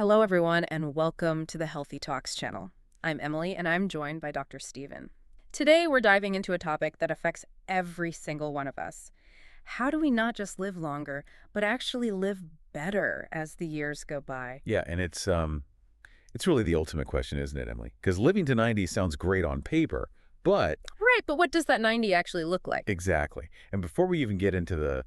Hello, everyone, and welcome to the Healthy Talks channel. I'm Emily, and I'm joined by Dr. Steven. Today, we're diving into a topic that affects every single one of us. How do we not just live longer, but actually live better as the years go by? Yeah, and it's really the ultimate question, isn't it, Emily? Because living to 90 sounds great on paper, but Right, but what does that 90 actually look like? exactly. And before we even get into the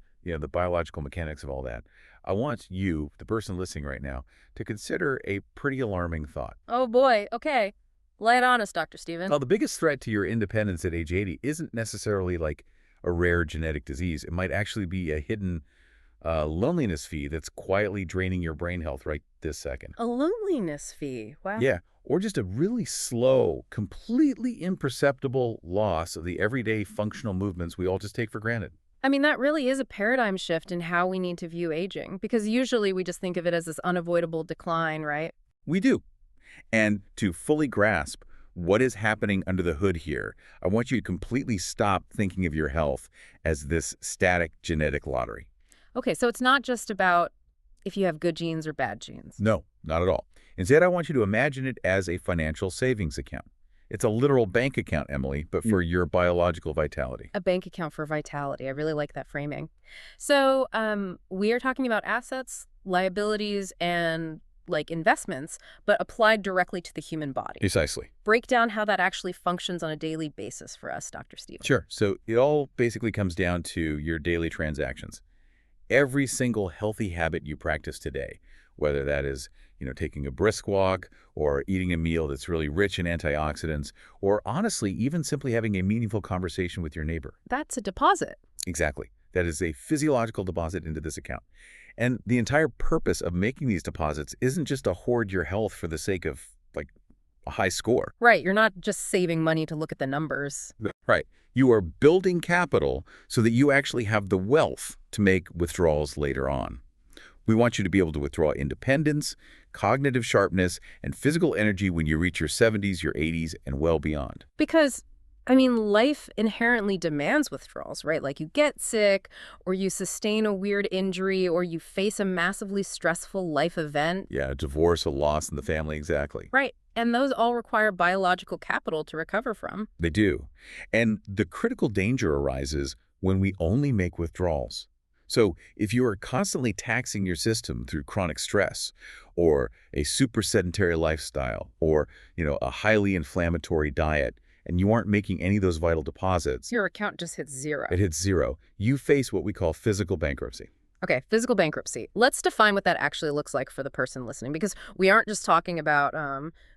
biological mechanics of all that, I want you, the person listening right now, to consider a pretty alarming thought. Oh boy, okay. Lay it on us, Dr. Steven. Well, the biggest threat to your independence at age 80 isn't necessarily like a rare genetic disease. It might actually be a hidden loneliness fee that's quietly draining your brain health right this second. A loneliness fee. Wow. Yeah, or just a really slow, completely imperceptible loss of the everyday functional movements we all just take for granted. I mean, that really is a paradigm shift in how we need to view aging, because usually we just think of it as this unavoidable decline, right? We do. And to fully grasp what is happening under the hood here, I want you to completely stop thinking of your health as this static genetic lottery. Okay, so it's not just about if you have good genes or bad genes. No, not at all. Instead, I want you to imagine it as a financial savings account. It's a literal bank account, Emily, but for your biological vitality. A bank account for vitality. I really like that framing. So we are talking about assets, liabilities, and like investments, but applied directly to the human body. Precisely. Break down how that actually functions on a daily basis for us, Dr. Stevens. Sure. So it all basically comes down to your daily transactions. Every single healthy habit you practice today, whether that is, taking a brisk walk or eating a meal that's really rich in antioxidants, or honestly, even simply having a meaningful conversation with your neighbor. That's a deposit. Exactly. That is a physiological deposit into this account. And the entire purpose of making these deposits isn't just to hoard your health for the sake of, like, a high score. Right, you're not just saving money to look at the numbers. Right. You are building capital so that you actually have the wealth to make withdrawals later on. We want you to be able to withdraw independence, cognitive sharpness, and physical energy when you reach your 70s, your 80s, and well beyond. Because, I mean, life inherently demands withdrawals, right? Like you get sick, or you sustain a weird injury, or you face a massively stressful life event. Yeah, a divorce, a loss in the family, exactly. Right. And those all require biological capital to recover from. They do. And the critical danger arises when we only make withdrawals. So if you are constantly taxing your system through chronic stress or a super sedentary lifestyle or, a highly inflammatory diet, and you aren't making any of those vital deposits, Your account just hits zero. it hits zero, you face what we call physical bankruptcy. Okay, physical bankruptcy. Let's define what that actually looks like for the person listening, because we aren't just talking about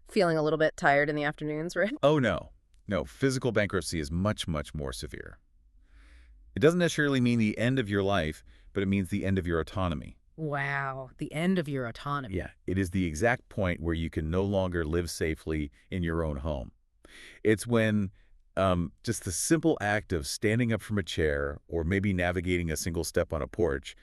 feeling a little bit tired in the afternoons, right? Oh, no. No, physical bankruptcy is much, much more severe. It doesn't necessarily mean the end of your life, but it means the end of your autonomy. Wow, the end of your autonomy. Yeah, it is the exact point where you can no longer live safely in your own home. It's when just the simple act of standing up from a chair or maybe navigating a single step on a porch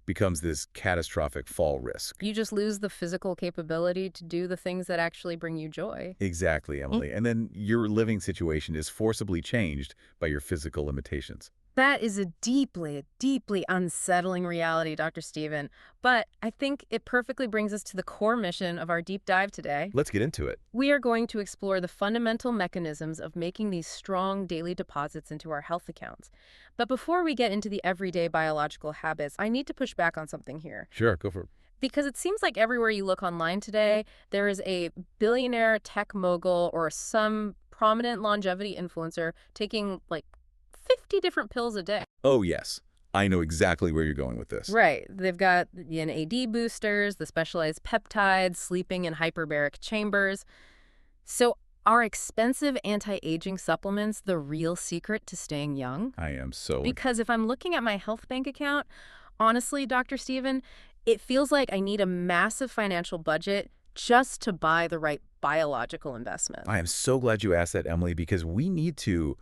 becomes this catastrophic fall risk. You just lose the physical capability to do the things that actually bring you joy. Exactly, Emily. And then your living situation is forcibly changed by your physical limitations. That is a deeply, deeply unsettling reality, Dr. Steven. But I think it perfectly brings us to the core mission of our deep dive today. Let's get into it. We are going to explore the fundamental mechanisms of making these strong daily deposits into our health accounts. But before we get into the everyday biological habits, I need to push back on something here. Sure, go for it. Because it seems like everywhere you look online today, there is a billionaire tech mogul or some prominent longevity influencer taking like 50 different pills a day. Oh, yes. I know exactly where you're going with this. Right. They've got the NAD boosters, the specialized peptides, sleeping in hyperbaric chambers. So are expensive anti-aging supplements the real secret to staying young? I am so... Because if I'm looking at my health bank account, honestly, Dr. Steven, it feels like I need a massive financial budget just to buy the right biological investment. I am so glad you asked that, Emily, because we need to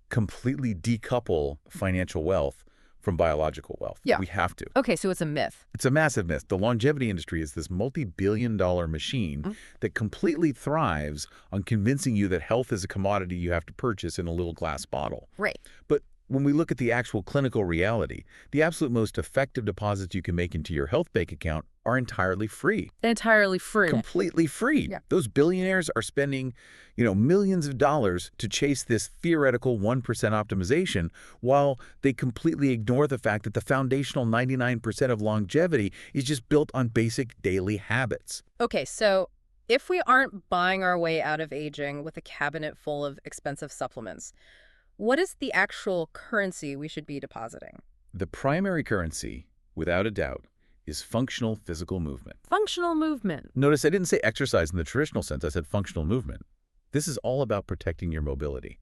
completely decouple financial wealth from biological wealth. Yeah. We have to. Okay, so it's a myth. It's a massive myth. The longevity industry is this multi-billion-dollar machine that completely thrives on convincing you that health is a commodity you have to purchase in a little glass bottle. Right. But when we look at the actual clinical reality, the absolute most effective deposits you can make into your health bank account are entirely free. Entirely free. Completely free. Yeah. Those billionaires are spending, millions of dollars to chase this theoretical 1% optimization while they completely ignore the fact that the foundational 99% of longevity is just built on basic daily habits. Okay, so if we aren't buying our way out of aging with a cabinet full of expensive supplements, what is the actual currency we should be depositing? The primary currency, without a doubt, is functional physical movement. Functional movement. Notice I didn't say exercise in the traditional sense, I said functional movement. This is all about protecting your mobility.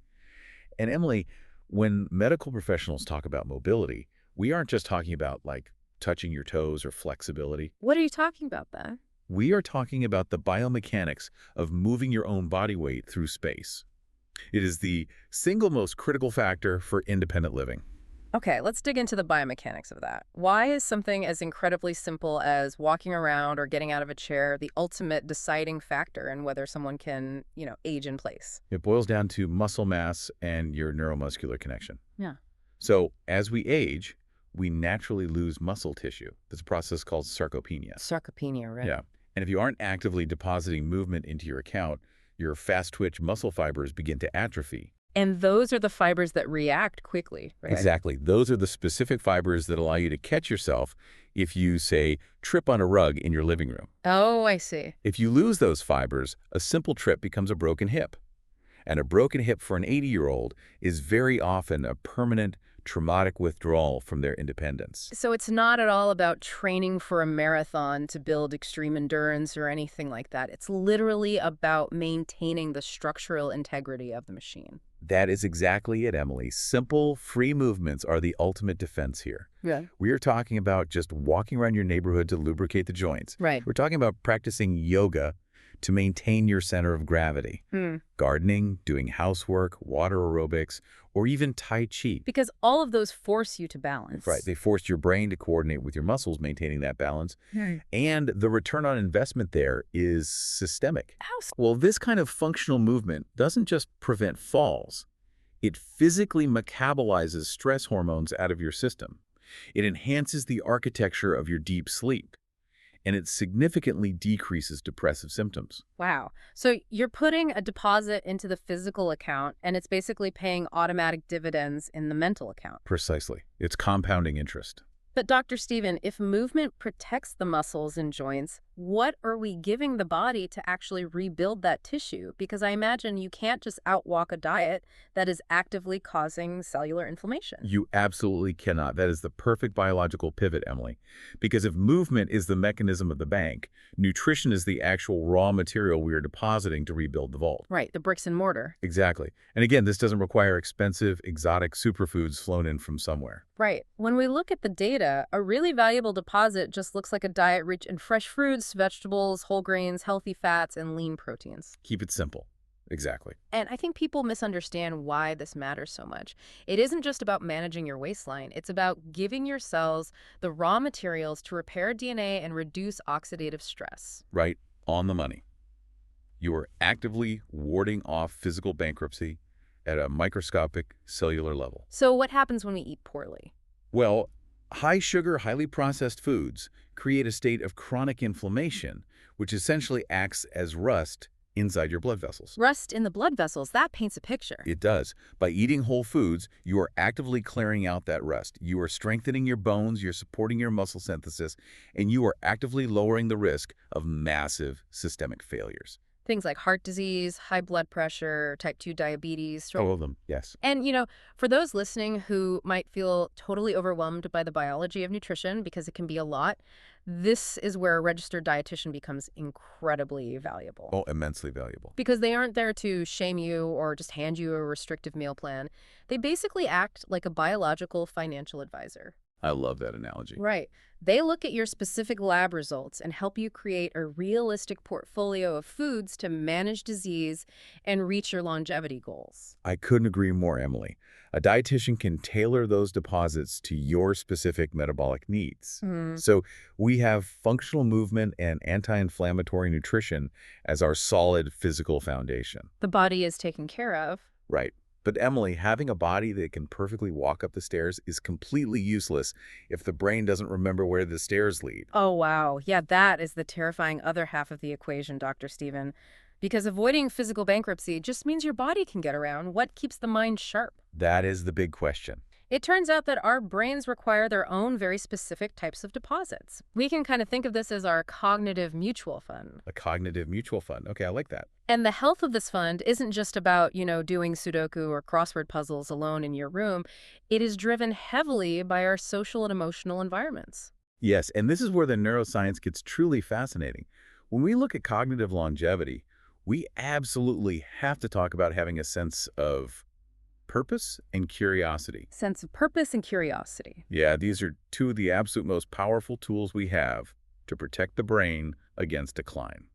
And Emily, when medical professionals talk about mobility, we aren't just talking about like touching your toes or flexibility. What are you talking about then? We are talking about the biomechanics of moving your own body weight through space. It is the single most critical factor for independent living. Okay, let's dig into the biomechanics of that. Why is something as incredibly simple as walking around or getting out of a chair the ultimate deciding factor in whether someone can, age in place? It boils down to muscle mass and your neuromuscular connection. Yeah. So as we age, we naturally lose muscle tissue. There's a process called sarcopenia. Sarcopenia, right? Yeah. And if you aren't actively depositing movement into your account, your fast-twitch muscle fibers begin to atrophy. And those are the fibers that react quickly, right? Exactly. Those are the specific fibers that allow you to catch yourself if you, say, trip on a rug in your living room. Oh, I see. If you lose those fibers, a simple trip becomes a broken hip. And a broken hip for an 80-year-old is very often a permanent, traumatic withdrawal from their independence. So it's not at all about training for a marathon to build extreme endurance or anything like that. It's literally about maintaining the structural integrity of the machine. That is exactly it, Emily. Simple, free movements are the ultimate defense here. Yeah. We are talking about just walking around your neighborhood to lubricate the joints. Right. We're talking about practicing yoga to maintain your center of gravity. Gardening, doing housework, water aerobics, or even Tai Chi. Because all of those force you to balance. Right. They force your brain to coordinate with your muscles, maintaining that balance. And the return on investment there is systemic. Well, this kind of functional movement doesn't just prevent falls. It physically metabolizes stress hormones out of your system. It enhances the architecture of your deep sleep. And it significantly decreases depressive symptoms. Wow. So you're putting a deposit into the physical account, and it's basically paying automatic dividends in the mental account. Precisely. It's compounding interest. But Dr. Stephen, if movement protects the muscles and joints, what are we giving the body to actually rebuild that tissue? Because I imagine you can't just outwalk a diet that is actively causing cellular inflammation. You absolutely cannot. That is the perfect biological pivot, Emily. Because if movement is the mechanism of the bank, nutrition is the actual raw material we are depositing to rebuild the vault. Right, the bricks and mortar. Exactly. And again, this doesn't require expensive, exotic superfoods flown in from somewhere. Right. When we look at the data, a really valuable deposit just looks like a diet rich in fresh fruits, vegetables, whole grains, healthy fats, and lean proteins. Keep it simple. Exactly. And I think people misunderstand why this matters so much. It isn't just about managing your waistline. It's about giving your cells the raw materials to repair DNA and reduce oxidative stress. Right on the money. You are actively warding off physical bankruptcy at a microscopic cellular level. So what happens when we eat poorly? Well, high-sugar, highly processed foods create a state of chronic inflammation, which essentially acts as rust inside your blood vessels. Rust in the blood vessels, that paints a picture. It does. By eating whole foods, you are actively clearing out that rust. You are strengthening your bones, you're supporting your muscle synthesis, and you are actively lowering the risk of massive systemic failures. Things like heart disease, high blood pressure, type 2 diabetes. All of them, yes. And, for those listening who might feel totally overwhelmed by the biology of nutrition, because it can be a lot, this is where a registered dietitian becomes incredibly valuable. Oh, immensely valuable. Because they aren't there to shame you or just hand you a restrictive meal plan. They basically act like a biological financial advisor. I love that analogy. Right. They look at your specific lab results and help you create a realistic portfolio of foods to manage disease and reach your longevity goals. I couldn't agree more, Emily. A dietitian can tailor those deposits to your specific metabolic needs. So we have functional movement and anti-inflammatory nutrition as our solid physical foundation. The body is taken care of. Right. But Emily, having a body that can perfectly walk up the stairs is completely useless if the brain doesn't remember where the stairs lead. Oh, wow. Yeah, that is the terrifying other half of the equation, Dr. Stephen. Because avoiding physical bankruptcy just means your body can get around what keeps the mind sharp. That is the big question. It turns out that our brains require their own very specific types of deposits. We can kind of think of this as our cognitive mutual fund. A cognitive mutual fund. Okay, I like that. And the health of this fund isn't just about, doing Sudoku or crossword puzzles alone in your room. It is driven heavily by our social and emotional environments. Yes, and this is where the neuroscience gets truly fascinating. When we look at cognitive longevity, we absolutely have to talk about having a sense of purpose and curiosity. Sense of purpose and curiosity. Yeah, these are two of the absolute most powerful tools we have to protect the brain against decline.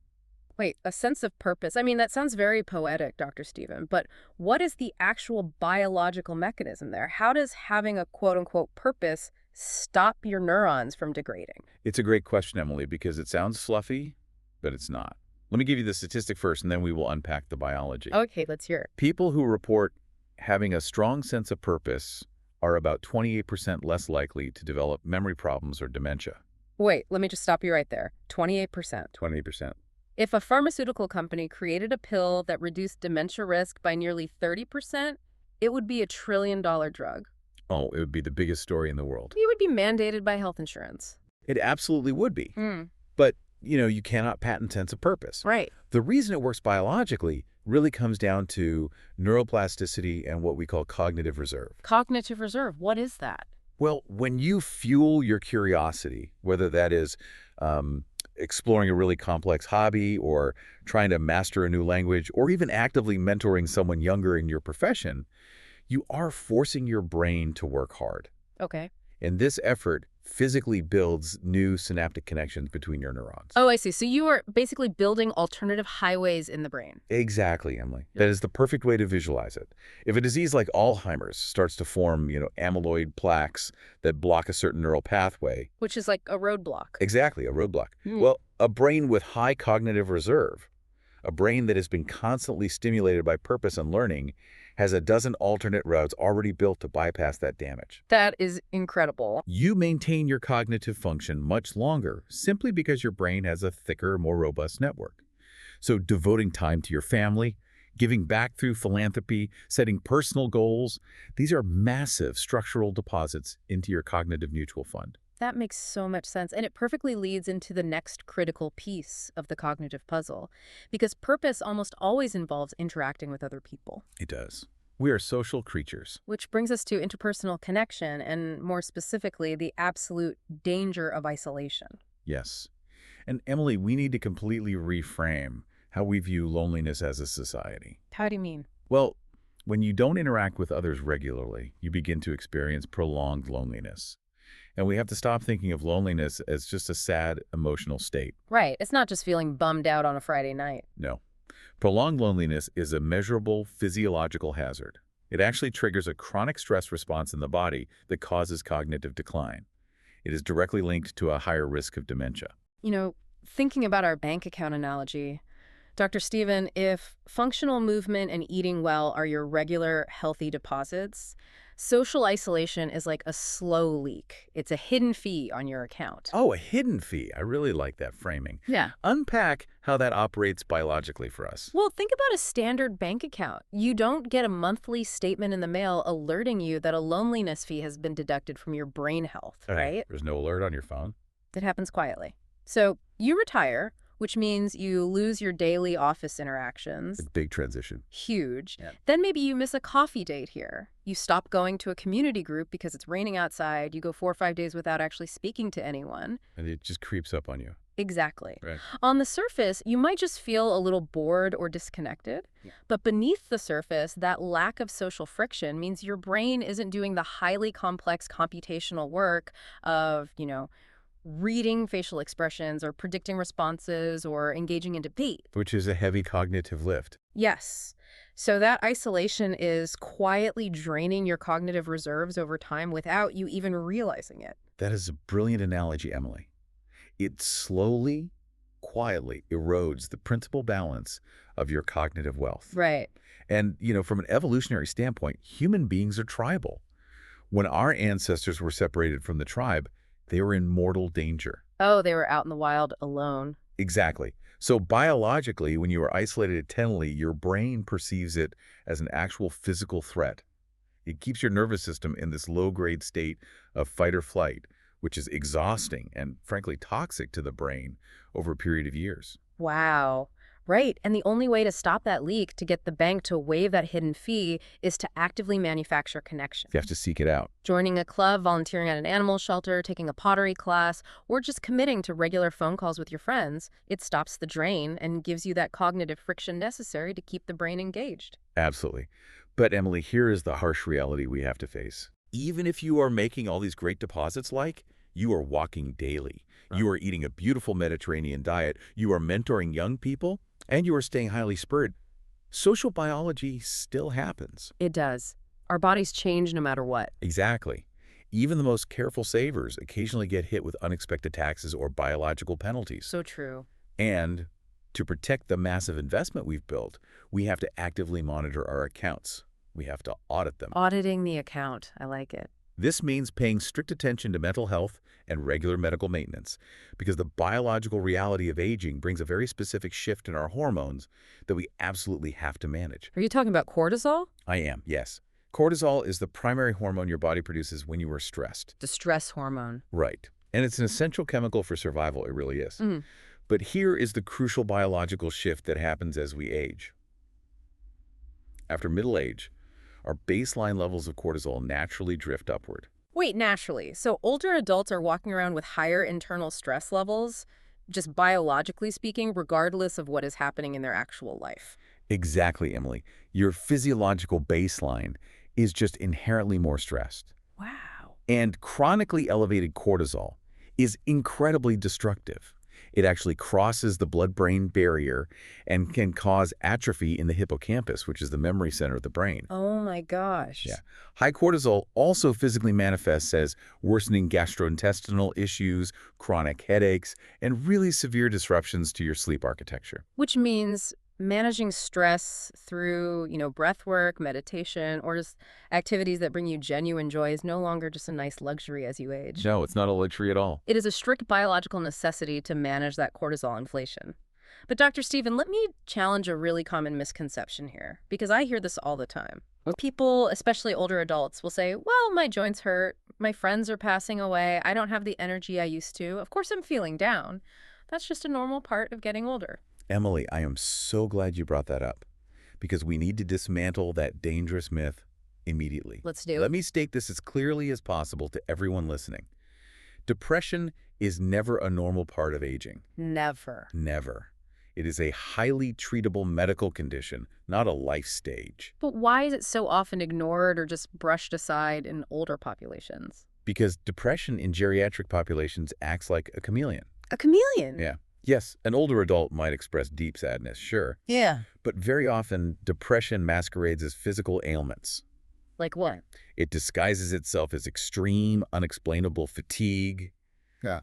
Wait, a sense of purpose. I mean, that sounds very poetic, Dr. Stephen, but what is the actual biological mechanism there? How does having a quote-unquote purpose stop your neurons from degrading? It's a great question, Emily, because it sounds fluffy, but it's not. Let me give you the statistic first, and then we will unpack the biology. Okay, let's hear it. People who report having a strong sense of purpose are about 28% less likely to develop memory problems or dementia. Wait, let me just stop you right there. 28%. 28%. If a pharmaceutical company created a pill that reduced dementia risk by nearly 30%, it would be $1 trillion drug. Oh, it would be the biggest story in the world. It would be mandated by health insurance. It absolutely would be. Mm, But, you cannot patent sense of purpose. right. The reason it works biologically really comes down to neuroplasticity and what we call cognitive reserve. Cognitive reserve, what is that? Well, when you fuel your curiosity, whether that is exploring a really complex hobby or trying to master a new language or even actively mentoring someone younger in your profession, you are forcing your brain to work hard. Okay. And this effort physically builds new synaptic connections between your neurons. Oh, I see. So you are basically building alternative highways in the brain. Exactly, Emily. That is the perfect way to visualize it. If a disease like Alzheimer's starts to form, amyloid plaques that block a certain neural pathway, Which is like a roadblock. exactly, a roadblock. Hmm. Well, a brain with high cognitive reserve, a brain that has been constantly stimulated by purpose and learning, has a dozen alternate routes already built to bypass that damage. That is incredible. You maintain your cognitive function much longer simply because your brain has a thicker, more robust network. So devoting time to your family, giving back through philanthropy, setting personal goals, these are massive structural deposits into your cognitive mutual fund. That makes so much sense. And it perfectly leads into the next critical piece of the cognitive puzzle, because purpose almost always involves interacting with other people. It does. We are social creatures. Which brings us to interpersonal connection and, more specifically, the absolute danger of isolation. Yes. And Emily, we need to completely reframe how we view loneliness as a society. How do you mean? Well, when you don't interact with others regularly, you begin to experience prolonged loneliness. And we have to stop thinking of loneliness as just a sad emotional state. Right. It's not just feeling bummed out on a Friday night. No. Prolonged loneliness is a measurable physiological hazard. It actually triggers a chronic stress response in the body that causes cognitive decline. It is directly linked to a higher risk of dementia. Thinking about our bank account analogy, Dr. Stephen, if functional movement and eating well are your regular healthy deposits, social isolation is like a slow leak. It's a hidden fee on your account. Oh, a hidden fee. I really like that framing. Yeah. Unpack how that operates biologically for us. Well, think about a standard bank account. You don't get a monthly statement in the mail alerting you that a loneliness fee has been deducted from your brain health, right? There's no alert on your phone. It happens quietly. So you retire, which means you lose your daily office interactions. A big transition. Huge. Yeah. Then maybe you miss a coffee date here. You stop going to a community group because it's raining outside. You go 4 or 5 days without actually speaking to anyone. And it just creeps up on you. Exactly. Right. On the surface, you might just feel a little bored or disconnected. Yeah. But beneath the surface, that lack of social friction means your brain isn't doing the highly complex computational work of, reading facial expressions or predicting responses or engaging in debate. Which is a heavy cognitive lift. Yes. So that isolation is quietly draining your cognitive reserves over time without you even realizing it. That is a brilliant analogy, Emily. It slowly, quietly erodes the principal balance of your cognitive wealth. Right. And, from an evolutionary standpoint, human beings are tribal. When our ancestors were separated from the tribe, they were in mortal danger. Oh, they were out in the wild alone. Exactly. So biologically, when you are isolated internally, your brain perceives it as an actual physical threat. It keeps your nervous system in this low-grade state of fight or flight, which is exhausting and, frankly, toxic to the brain over a period of years. Wow. Right. And the only way to stop that leak, to get the bank to waive that hidden fee, is to actively manufacture connection. You have to seek it out. Joining a club, volunteering at an animal shelter, taking a pottery class, or just committing to regular phone calls with your friends, it stops the drain and gives you that cognitive friction necessary to keep the brain engaged. Absolutely. But Emily, here is the harsh reality we have to face. Even if you are making all these great deposits you are walking daily. You are eating a beautiful Mediterranean diet. You are mentoring young people, and you are staying highly spurred. Social biology still happens. It does. Our bodies change no matter what. Exactly. Even the most careful savers occasionally get hit with unexpected taxes or biological penalties. So true. And to protect the massive investment we've built, we have to actively monitor our accounts. We have to audit them. Auditing the account. I like it. This means paying strict attention to mental health and regular medical maintenance, because the biological reality of aging brings a very specific shift in our hormones that we absolutely have to manage. Are you talking about cortisol? I am, yes. Cortisol is the primary hormone your body produces when you are stressed. The stress hormone. Right. And it's an essential chemical for survival, it really is. But here is the crucial biological shift that happens as we age. After middle age, our baseline levels of cortisol naturally drift upward. Wait, naturally. So older adults are walking around with higher internal stress levels, just biologically speaking, regardless of what is happening in their actual life. Exactly, Emily. Your physiological baseline is just inherently more stressed. Wow. And chronically elevated cortisol is incredibly destructive. It actually crosses the blood-brain barrier and can cause atrophy in the hippocampus, which is the memory center of the brain. Oh my gosh. Yeah. High cortisol also physically manifests as worsening gastrointestinal issues, chronic headaches, and really severe disruptions to your sleep architecture. Which means managing stress through, breath work, meditation, or just activities that bring you genuine joy is no longer just a nice luxury as you age. No, it's not a luxury at all. It is a strict biological necessity to manage that cortisol inflation. But Dr. Stephen, let me challenge a really common misconception here, because I hear this all the time. People, especially older adults, will say, well, my joints hurt, my friends are passing away, I don't have the energy I used to, of course I'm feeling down. That's just a normal part of getting older. Emily, I am so glad you brought that up, because we need to dismantle that dangerous myth immediately. Let's do Let it. me state this as clearly as possible to everyone listening. Depression is never a normal part of aging. Never. Never. It is a highly treatable medical condition, not a life stage. But why is it so often ignored or just brushed aside in older populations? Because depression in geriatric populations acts like a chameleon. A chameleon? Yeah. Yes, an older adult might express deep sadness, sure. Yeah. But very often, depression masquerades as physical ailments. Like what? It disguises itself as extreme, unexplainable fatigue,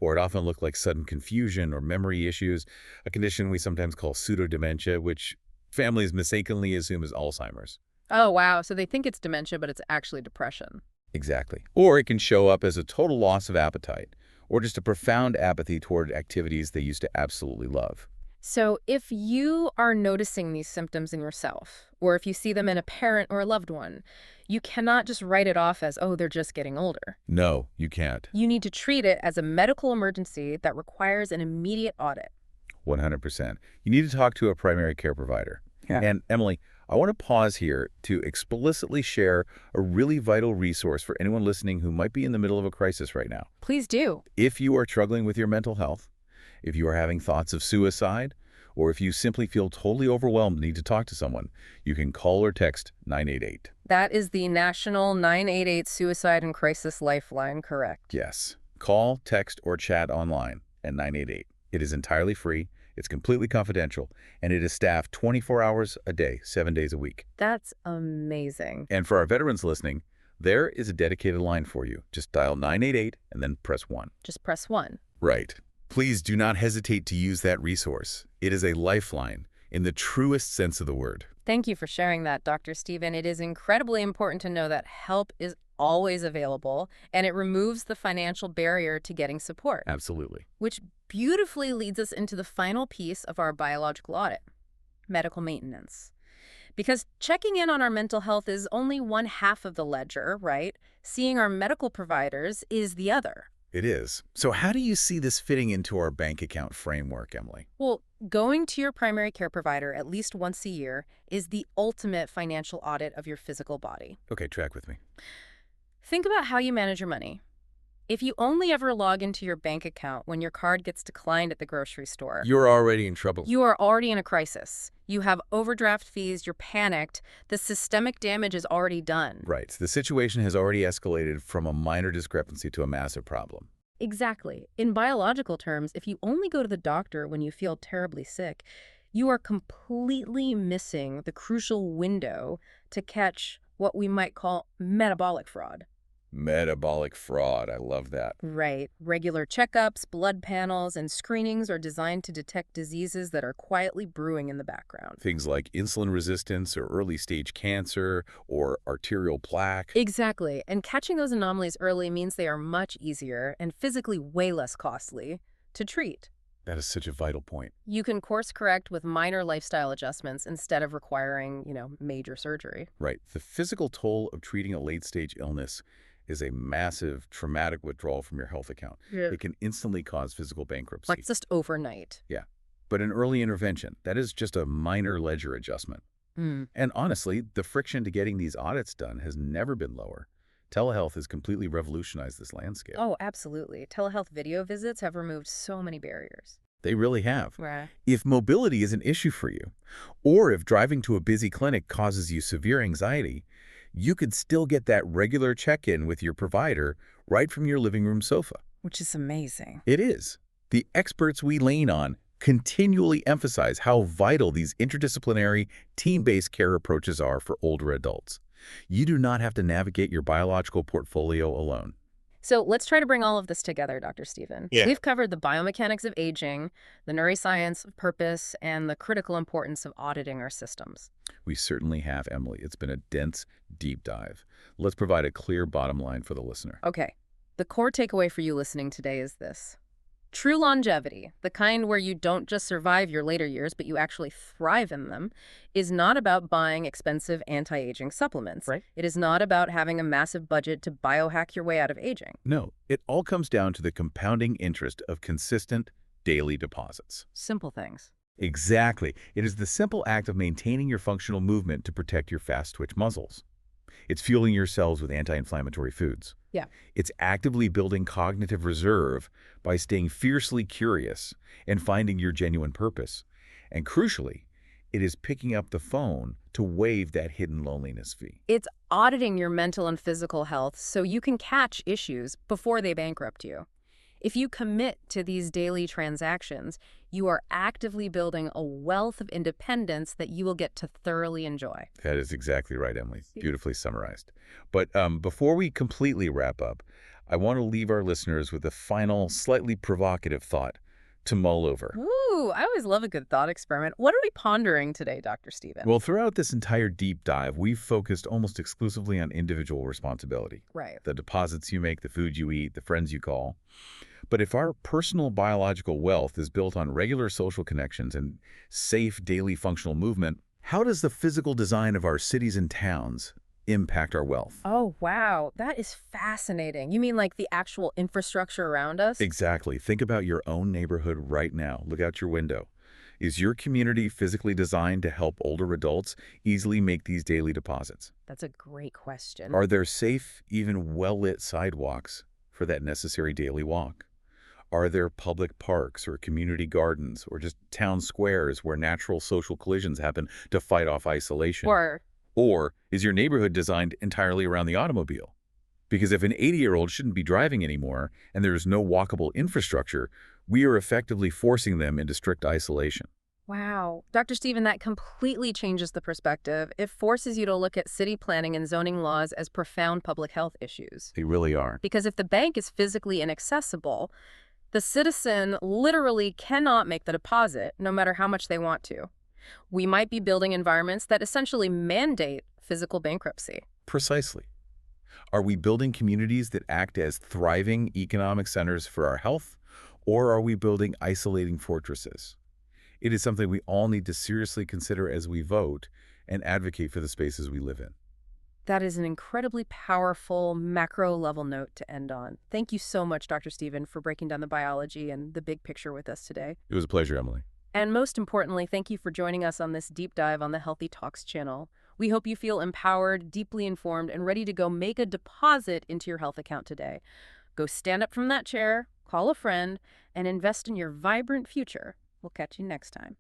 or it often looks like sudden confusion or memory issues, a condition we sometimes call pseudo-dementia, which families mistakenly assume is Alzheimer's. Oh, wow. So they think it's dementia, but it's actually depression. Exactly. Or it can show up as a total loss of appetite, or just a profound apathy toward activities they used to absolutely love. So if you are noticing these symptoms in yourself, or if you see them in a parent or a loved one, you cannot just write it off as, oh, they're just getting older. No, you can't. You need to treat it as a medical emergency that requires an immediate audit. 100%. You need to talk to a primary care provider. Yeah. And Emily, I want to pause here to explicitly share a really vital resource for anyone listening who might be in the middle of a crisis right now. Please do. If you are struggling with your mental health, if you are having thoughts of suicide, or if you simply feel totally overwhelmed and need to talk to someone, you can call or text 988. That is the National 988 Suicide and Crisis Lifeline, correct? Yes. Call, text, or chat online at 988. It is entirely free, it's completely confidential, and it is staffed 24 hours a day, 7 days a week. That's amazing. And for our veterans listening, there is a dedicated line for you. Just dial 988 and then press 1. Just press 1. Right. Please do not hesitate to use that resource. It is a lifeline in the truest sense of the word. Thank you for sharing that, Dr. Stephen. It is incredibly important to know that help is always available, and it removes the financial barrier to getting support, Absolutely. which beautifully leads us into the final piece of our biological audit, medical maintenance. Because checking in on our mental health is only one half of the ledger, right? Seeing our medical providers is the other. It is. So how do you see this fitting into our bank account framework, Emily? Well, going to your primary care provider at least once a year is the ultimate financial audit of your physical body. Okay, track with me. Think about how you manage your money. If you only ever log into your bank account when your card gets declined at the grocery store, You're already in trouble. you are already in a crisis. You have overdraft fees, you're panicked, the systemic damage is already done. Right. The situation has already escalated from a minor discrepancy to a massive problem. Exactly. In biological terms, if you only go to the doctor when you feel terribly sick, you are completely missing the crucial window to catch what we might call metabolic fraud. Metabolic fraud. I love that. Right. Regular checkups, blood panels, and screenings are designed to detect diseases that are quietly brewing in the background. Things like insulin resistance or early stage cancer or arterial plaque. Exactly. And catching those anomalies early means they are much easier and physically way less costly to treat. That is such a vital point. You can course correct with minor lifestyle adjustments instead of requiring, major surgery. Right. The physical toll of treating a late stage illness is a massive traumatic withdrawal from your health account. Yeah. It can instantly cause physical bankruptcy. Like just overnight. Yeah. But an early intervention, that is just a minor ledger adjustment. Mm. And honestly, the friction to getting these audits done has never been lower. Telehealth has completely revolutionized this landscape. Oh, absolutely. Telehealth video visits have removed so many barriers. They really have. Right. If mobility is an issue for you, or if driving to a busy clinic causes you severe anxiety, you could still get that regular check-in with your provider right from your living room sofa. Which is amazing. It is. The experts we lean on continually emphasize how vital these interdisciplinary, team-based care approaches are for older adults. You do not have to navigate your biological portfolio alone. So let's try to bring all of this together, Dr. Stephen. Yeah. We've covered the biomechanics of aging, the neuroscience of purpose, and the critical importance of auditing our systems. We certainly have, Emily. It's been a dense, deep dive. Let's provide a clear bottom line for the listener. Okay, the core takeaway for you listening today is this. True longevity, the kind where you don't just survive your later years, but you actually thrive in them, is not about buying expensive anti-aging supplements. Right. It is not about having a massive budget to biohack your way out of aging. No, it all comes down to the compounding interest of consistent daily deposits. Simple things. Exactly. It is the simple act of maintaining your functional movement to protect your fast-twitch muscles. It's fueling your cells with anti-inflammatory foods. Yeah. It's actively building cognitive reserve by staying fiercely curious and finding your genuine purpose. And crucially, it is picking up the phone to waive that hidden loneliness fee. It's auditing your mental and physical health so you can catch issues before they bankrupt you. If you commit to these daily transactions, you are actively building a wealth of independence that you will get to thoroughly enjoy. That is exactly right, Emily. Beautifully summarized. But before we completely wrap up, I want to leave our listeners with a final, slightly provocative thought to mull over. Ooh, I always love a good thought experiment. What are we pondering today, Dr. Stephen? Well, throughout this entire deep dive, we've focused almost exclusively on individual responsibility. Right. The deposits you make, the food you eat, the friends you call. But if our personal biological wealth is built on regular social connections and safe daily functional movement, how does the physical design of our cities and towns impact our wealth? Oh, wow. That is fascinating. You mean like the actual infrastructure around us? Exactly. Think about your own neighborhood right now. Look out your window. Is your community physically designed to help older adults easily make these daily deposits? That's a great question. Are there safe, even well-lit sidewalks for that necessary daily walk? Are there public parks or community gardens or just town squares where natural social collisions happen to fight off isolation? Or is your neighborhood designed entirely around the automobile? Because if an 80-year-old shouldn't be driving anymore and there's no walkable infrastructure, we are effectively forcing them into strict isolation. Wow. Dr. Stephen, that completely changes the perspective. It forces you to look at city planning and zoning laws as profound public health issues. They really are. Because if the bank is physically inaccessible, the citizen literally cannot make the deposit, no matter how much they want to. We might be building environments that essentially mandate physical bankruptcy. Precisely. Are we building communities that act as thriving economic centers for our health, or are we building isolating fortresses? It is something we all need to seriously consider as we vote and advocate for the spaces we live in. That is an incredibly powerful macro level note to end on. Thank you so much, Dr. Stephen, for breaking down the biology and the big picture with us today. It was a pleasure, Emily. And most importantly, thank you for joining us on this deep dive on the Healthy Talks channel. We hope you feel empowered, deeply informed, and ready to go make a deposit into your health account today. Go stand up from that chair, call a friend, and invest in your vibrant future. We'll catch you next time.